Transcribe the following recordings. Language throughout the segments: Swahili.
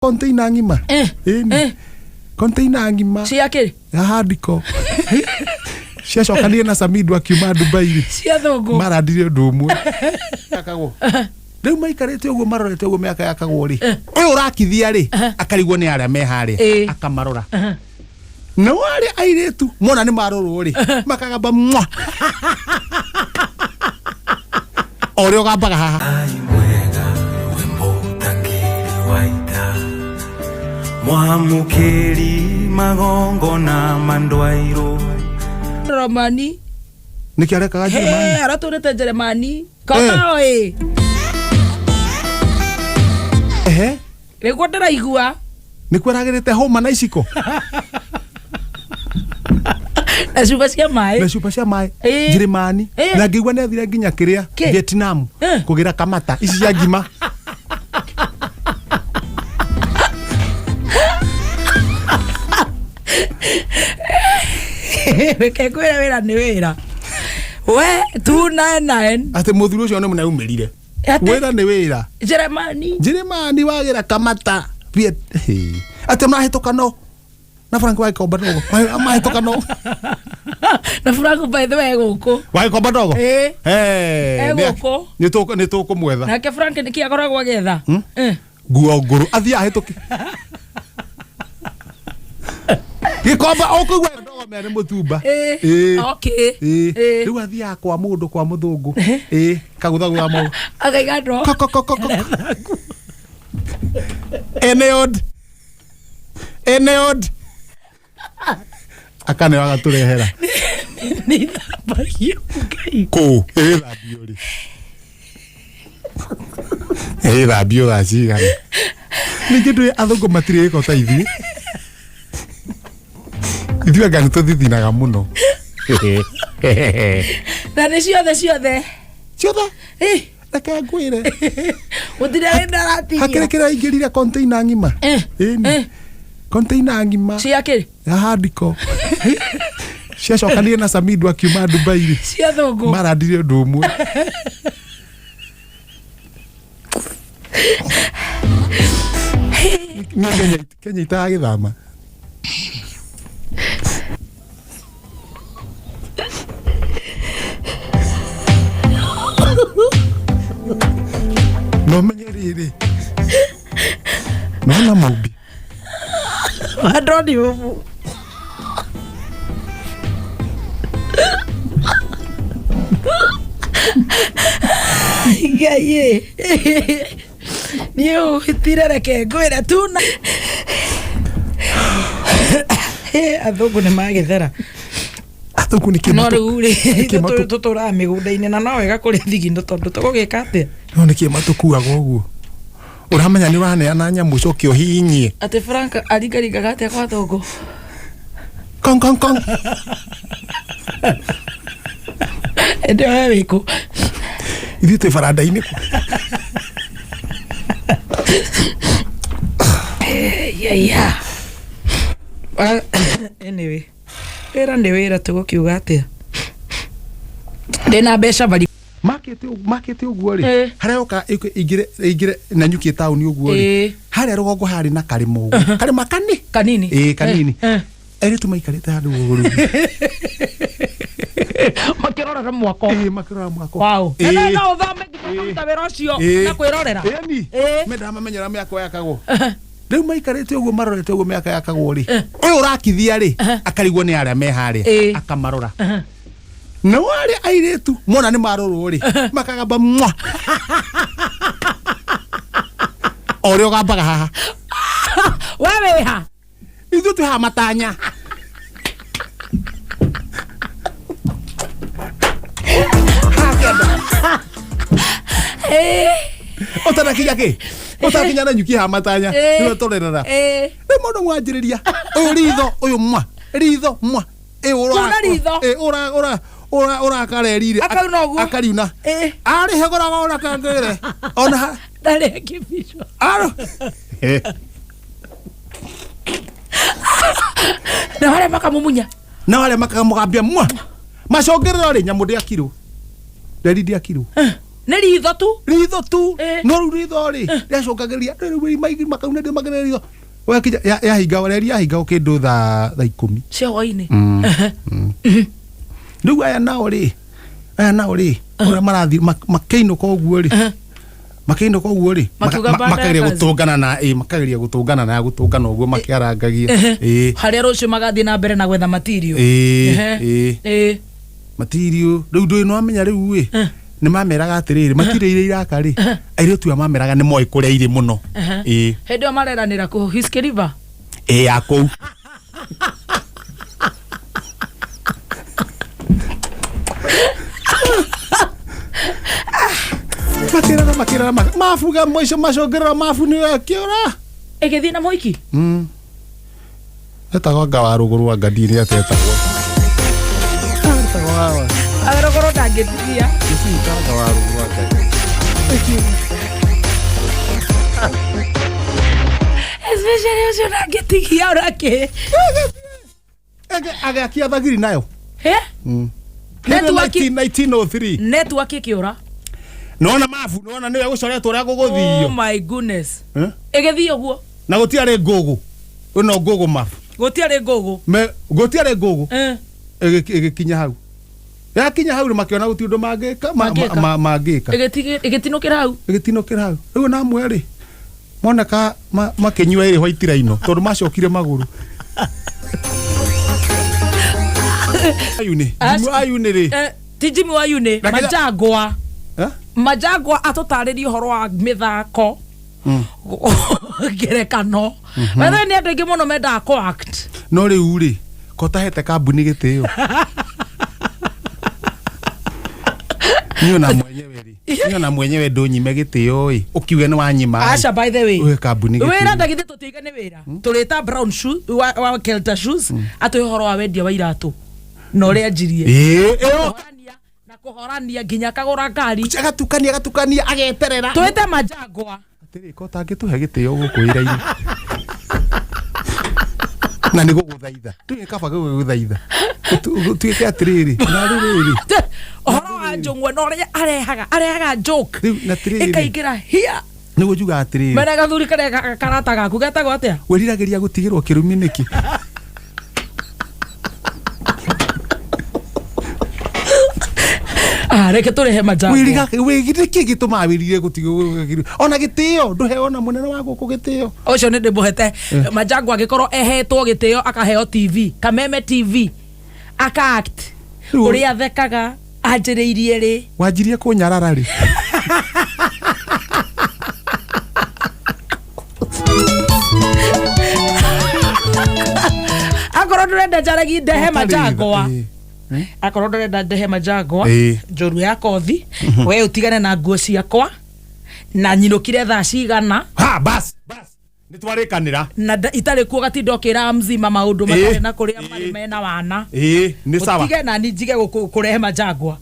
Container ngima. Container ngima. Cia kiri? Handiko. Cia cokanie na Samidoh Akiuma Dubai. Cia thungu. Marandire undu umwe. Akagwo. Riu maikarite uguo marorete uguo miaka yakagwo ri. Uyu urakithia ri akarigwo ni aria me haria akamarora. No wale airetu mona ni marorwo ri makagamba mwa. Oreo gabaga haha. Mwamukeri magongo na mandwairo Romani niki arekaga Jeremani araturete Jeremani kaka oi rego ndaraigua nikwiragirite homa na iciko na cuba cia mai Jeremani na ngigua ne thire nginya kiria Vietnam kugira kamata ici cia ngima Weke kwira wira ni wira. We 299. Ate muthuru ucio no umirire. Wira ni wira. Jeremani wagira kamata. Ate mahituka no. Na Frank wa komba dogo. Mahituka no. Na Frank by the way guku. Wa komba dogo. Guku. Ni tuko mwetha. Na ke Frank ni kiagoragwo agetha. Guo nguru athia ahituki. Gikomba okugwa ndogo me ni mutumba okay riu athia kwa mundu kwa muthungu kagutha gwa mo agaiga ndo eneod akane wagaturehera ni thambario ngai ko thabio ri thabio acigana ningi ndu athungu matire ko taithi Ithuĩ anga nĩtũthithinaga mũno. Na nĩ ciothe? Ciothe? Reke ngwĩre. Gũtirĩ ndaratigia. Hakĩrĩ kĩraingĩrire container ngima. Container ngima. Cia kĩrĩ? Handiko. Ciacokanire na Samidoh Akiuma Dubai. Cia thungu. Marandire ũndũ ũmwe. Kenya itagĩthama. No menyerere. No na maubi. Adoni ubu. Gaye. Niyo hitira ke goira tuna. Athungu ni magithera. Athungu ni kimatu. No uri tutura migunda-ini na no wega kuri thigindo tondu tugugika atia. No ni kimatu kuaga uguo. Uramenya ni waneana nyamu cokio hinyie. Ate Frank arigarika gate kwa thungu. Kong. Ende wewe ku. Ithite faranda-ini ku. Yeah. Anyway. Wira ndi wira tugukiuga atia. Ndina mbeca bari. Market uguo ri. Haria uka igire na nyuki town uguo ri. Haria rugongo hari na karimo uguo. Karima kanini. Kanini. Eri tumaikarite handu guguru. Makirora mwako. Makirora mwako. Wow. Na uthame ngikuta wira ucio na kwirorera. Menda mamenyera miako yakagwo. Riu maikarite uguo marorete uguo miaka yakagwo ri. Uyu urakithia ri akarigwo ni aria me haria akamarora. No wale airetu mona ni marorwo ri makagamba mwa. Oreo gabaga haha. Wewe ha. Ithu tu ha matanya. Otana kijake. Otana kinyana nyuki ha matanya. Ni torerera. Ni mundu mwanjiriria. Uyu ritho, uyu mwa. Ritho mwa. Ora karerire akariuna. Ari hegora ora kangere. Ona dale kibisho. Aro. Na wale makamumunya. Na wale makamugambia mwa. Macogerera ri nyamu ndia kiro. Ndari ndia kiro. nä ritho tu no rä u ritho rä rĩacũngagĩria rĩu maingĩ makauna ndĩ magĩrĩra ritho wakinya yahinga rĩrĩ yahinga ũkĩndũ thaa 10 cia hwainĩ rĩu aya nao rĩ ũrĩa marathiĩ makĩinũka ũguo rĩ makageria gũtũngana na gũtũngana ũguo makĩarangagia harĩa rũciũ magathiĩ na mbere na gwetha material material rĩu ndũĩ no amenya rĩu ĩ nĩ mameraga atĩrĩrĩ material iria iraka rĩ airĩtu mameraga nĩ moĩ kũrĩa irĩ mũno hĩndĩ ĩyo mareranĩra kũ Hiskey River ya kũu makĩrara mabuga moico macongerera mabu nĩ akĩũra ĩgĩthiĩ na mũiki etagwo ngawa rũgũrũ ngadiri atetagwo agĩrogoro ndangĩtigia ngawa rũgũrũ ngadiri especially ũcio ndangĩtigia ũrakĩ agĩakia thagiri nayo 1903 network ĩkĩũra nona mabu nona nĩwe gũcoretwo ũrĩa gũgũthio oh my goodness ĩgĩthiĩ ũguo na gũtiarĩ ngũgũ no ngũgũ mabu gũtiarĩ ngũgũ ĩgĩkinya hau yakinya hau makĩona gũti ũndũ mangĩka ĩgĩtinũkĩra hau rĩu na amwe moneka makĩnyua ĩrĩ white line tondũ macokire magũrũ ayune rĩ ti Jimmy wa Yune Majagwa atũtarĩria ũhoro wa mĩthako ngerekano wethe nĩ andũ aingĩ mũno mendaga kũ act no rĩu rĩ kotahete kambuni gĩtĩo niona mwenyewe ndũnyime gĩtĩo ĩ ũkiuge nĩ wanyima aca by the way kambuni wĩra ndagĩthĩ tũtige nĩ wĩra tũrĩta brown shoes wa Kelta shoes atũĩ ũhoro wa wendia wa iratũ na ũrĩa anjirie na kuhorania nginya kagura ngari agatukania ageterera twete Majagwa atĩrĩ ko tangĩtũhe gĩtĩo gũkũ wĩra-inĩ na nĩ gũgũthaitha tũĩ kaba gũgũthaitha tuĩke atĩrĩrĩ na rĩrĩ ũhoro wa Njung'wa na ũrĩa arehaga joke ĩkaingĩra hia nĩguo njuga atĩrĩrĩ mena gathuri karĩa karata gaku getagwo atĩa wĩriragĩria gũtigĩrwo kĩrumi nĩkĩ reke tũrehe Majagwa wĩgire kĩ gĩtũmaga wĩrire gũtigĩrwo ona gĩtĩo ndũhe ona mũnene wa gũkũ gĩtĩo ũcio nĩ ndĩmũhete Majagwa agĩkorwo ehetwo gĩtĩo akaheo TV kameme TV aka act ũrĩa athekaga anjĩrĩirie rĩ wanjirie kũnyarara rĩ akorwo ndũrenda njaragi ndehe Majagwa akorwo ndũrenda ndehe Majagwa njoru ya kothi we ũtigane na nguo ciakwa na nyinũkire thaa cigana bas nĩtwarĩkanĩra na itarĩ kuo gatinda ũkĩra mzima maũndũ matarĩ na kũrĩa marĩ mena wana nĩ sawa ũtige na njige kũrehe Majagwa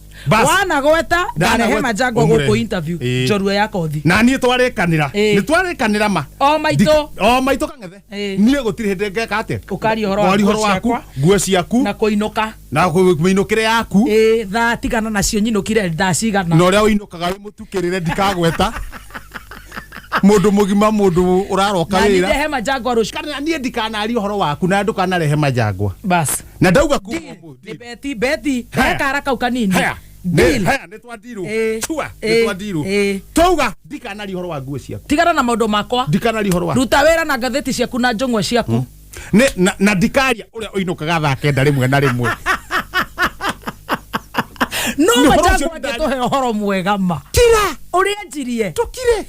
wana gweta ndarehe Majagwa gũkũ interview njorua ya kothi na niĩ twarĩkanĩra ma o maitũ kang'ethe niĩ gũtirĩ hĩndĩ ngeka atĩa ũkari ũhoro waku nguo ciaku na kũinũka na mĩinũkĩre yaku thaa tigana nacio nyinũkire thaa cigana na ũrĩa ũinũkaga wĩ mũtukĩrĩre ndikagweta mũndũ mũgima mũndũ ũraroka wĩra na ndehe Majagwa rũciũ kana niĩ ndikanari ũhoro waku na ndũkanarehe Majagwa bas na ndauga kuma nĩ beti kara kau kanini nĩtwandirwo twauga ndikanari ũhoro wa nguo ciaku tigana na maũndũ makwa ndikanari ũhoro waku ruta wĩra na ngathĩti ciaku na njũng'wa ciaku na ndikaria ũrĩa ũinũkaga thaa kenda rĩmwe na rĩmwe no Majagwa angĩtũhe ũhoro mwega ma kira ũrĩa njirie tũkire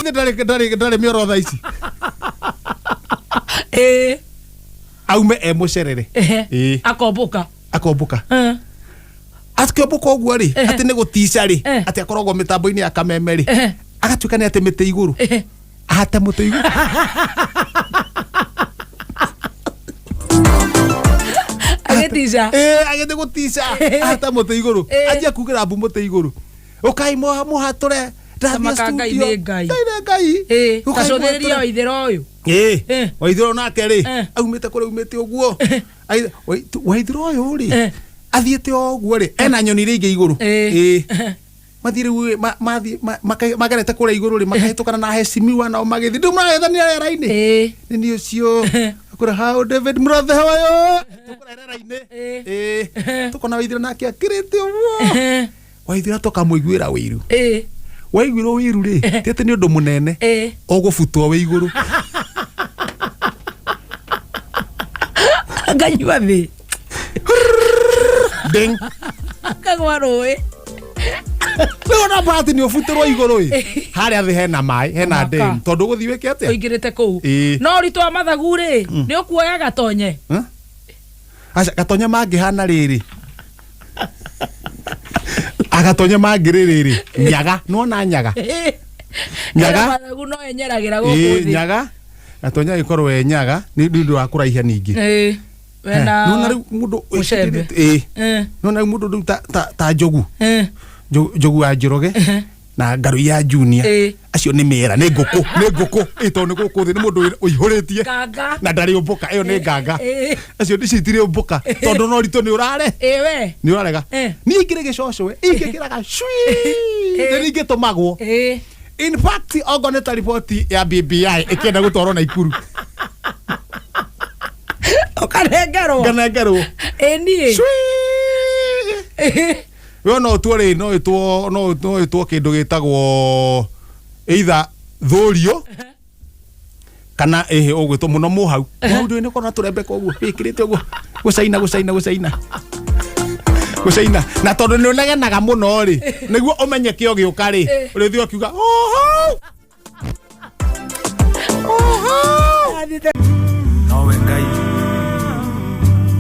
ndarĩ mĩoro thaa ici aume mũcerere akombũka akĩombũka ũguo rĩ atĩ nĩ gũtica rĩ atĩ akoragwo mĩtambo-inĩ ya kameme rĩ agatuĩka nĩ atĩ mĩtĩ igũrũ ahate mũtĩ igũrũ agĩthiĩ gũtica ahate mũtĩ igũrũ anjia kugĩra mbu mũtĩ igũrũ ũkai mũhatũre ngai gacũthĩrĩria Waithĩra ũyũ Waithĩra nake rĩ aumĩte kũrĩa aumĩte ũguo Waithĩra ũyũ rĩ athiĩte ũguo rĩ ena nyoni iria ingĩ igũrũ mathire magarete kura iguru ri makahitukana na heshimiwa nao magithi ndu maraethania rera-ini ni ucio akura how David murathe hoyo tukura rera-ini tukona waithira nake akirite uguo waithira tukamuiguira wiru waiguirwo wiru ri tete ni undu munene ugubutwo wi iguru nganyua thi ding kagwa rũĩ Nona bahati ni ubutirwo iguru haria thi hena mai hena dam tondu guthi wike atia uingirite kuu no ritu wa mathagu ri ni ukuoya gatonye acha gatonye mangihana riri agatonye mangiriri nyaga nona nyaga nyaga mathagu no enyeragira gukuthi nyaga gatonye gikorwo nyaga ni ndu wa kuraihia ningi wena nona mundu nona mundu ta njogu njogu ya Njoroge na ngaru ya junior acio ni mera ni nguku ito ni guku thi ni mundu uihuritie na ndari umbuka iyo ni nganga acio ndicitire umbuka tondu no rito ni urare we ni urarega ni ingire gicoco we ingikiraga cwi ni ngitumagwo in fact ogoneta report ya BBI ikenda gutwarwo na ikuru ukanengerwo ni we no twore no itwo kindu gitagwo either thurio kana ugwitwo muno muhau mundu ni kona turembeka uguo wikirite uguo gucaina na tondu ni unegenaga muno ri niguo umenye kio giuka ri uri thio kiuga nowe ngai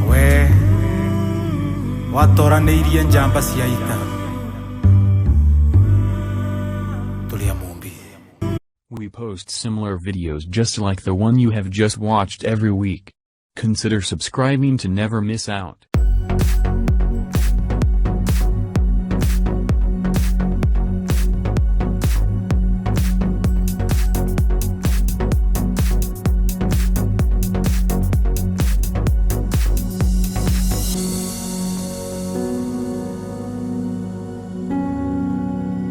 we watoranĩirie njamba cia ita tulia mumbi. We post similar videos just like the one you have just watched every week. Consider subscribing to never miss out.